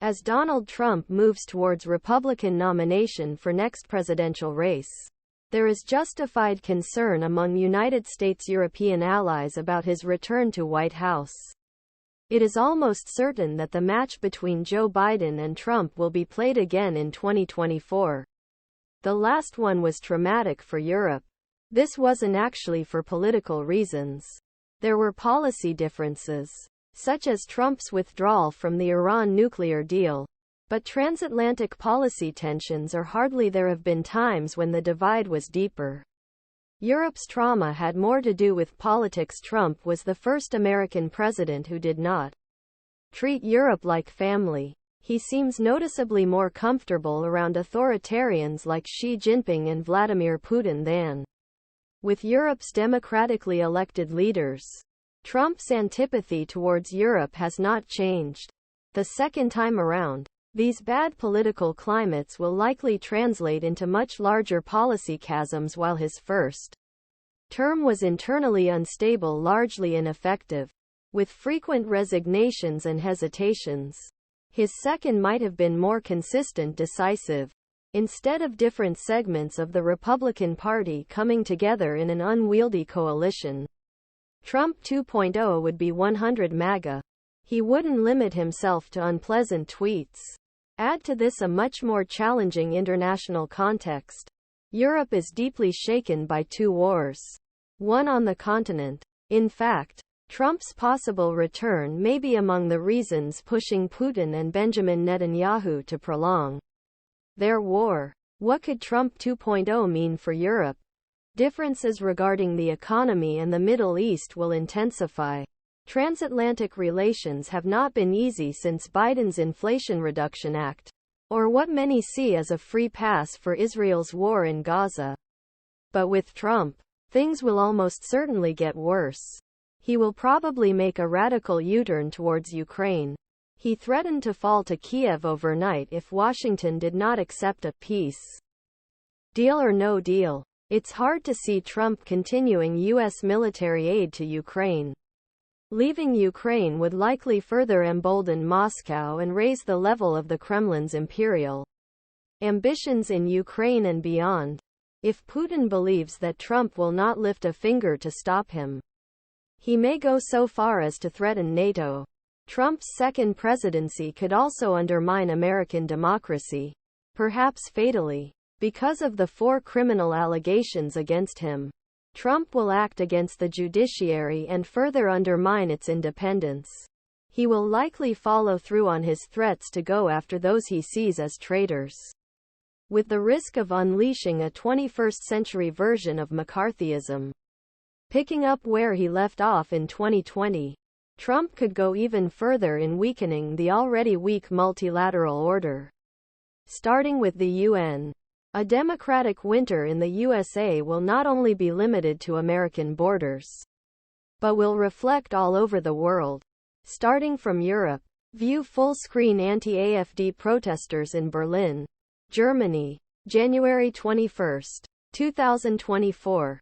as Donald Trump moves towards Republican nomination for next presidential race. There is justified concern among United States European allies about his return to White House. It is almost certain that the match between Joe Biden and Trump will be played again in 2024. The last one was traumatic for Europe. This wasn't actually for political reasons. There were policy differences, such as Trump's withdrawal from the Iran nuclear deal. But transatlantic policy tensions are hardly. There have been times when the divide was deeper. Europe's trauma had more to do with politics. Trump was the first American president who did not treat Europe like family. He seems noticeably more comfortable around authoritarians like Xi Jinping and Vladimir Putin than with Europe's democratically elected leaders. Trump's antipathy towards Europe has not changed. The second time around, these bad political climates will likely translate into much larger policy chasms. While his first term was internally unstable, largely ineffective, with frequent resignations and hesitations, his second might have been more consistent, decisive. Instead of different segments of the Republican Party coming together in an unwieldy coalition, Trump 2.0 would be 100 Maga. He wouldn't limit himself to unpleasant tweets. Add to this a much more challenging international context. Europe is deeply shaken by two wars, one on the continent. In fact, Trump's possible return may be among the reasons pushing Putin and Benjamin Netanyahu to prolong their war. What could Trump 2.0 mean for Europe? Differences regarding the economy and the Middle East will intensify. Transatlantic relations have not been easy since Biden's Inflation Reduction Act, or what many see as a free pass for Israel's war in Gaza. But with Trump, things will almost certainly get worse. He will probably make a radical U-turn towards Ukraine. He threatened to fall to Kiev overnight if Washington did not accept a peace deal or no deal. It's hard to see Trump continuing U.S. military aid to Ukraine. Leaving Ukraine would likely further embolden Moscow and raise the level of the Kremlin's imperial ambitions in Ukraine and beyond. If Putin believes that Trump will not lift a finger to stop him, he may go so far as to threaten NATO. Trump's second presidency could also undermine American democracy, perhaps fatally. Because of the 4 criminal allegations against him, Trump will act against the judiciary and further undermine its independence. He will likely follow through on his threats to go after those he sees as traitors, with the risk of unleashing a 21st-century version of McCarthyism. Picking up where he left off in 2020, Trump could go even further in weakening the already weak multilateral order. Starting with the UN. A democratic winter in the USA will not only be limited to American borders, but will reflect all over the world. Starting from Europe. View full-screen anti-AfD protesters in Berlin, Germany, January 21, 2024.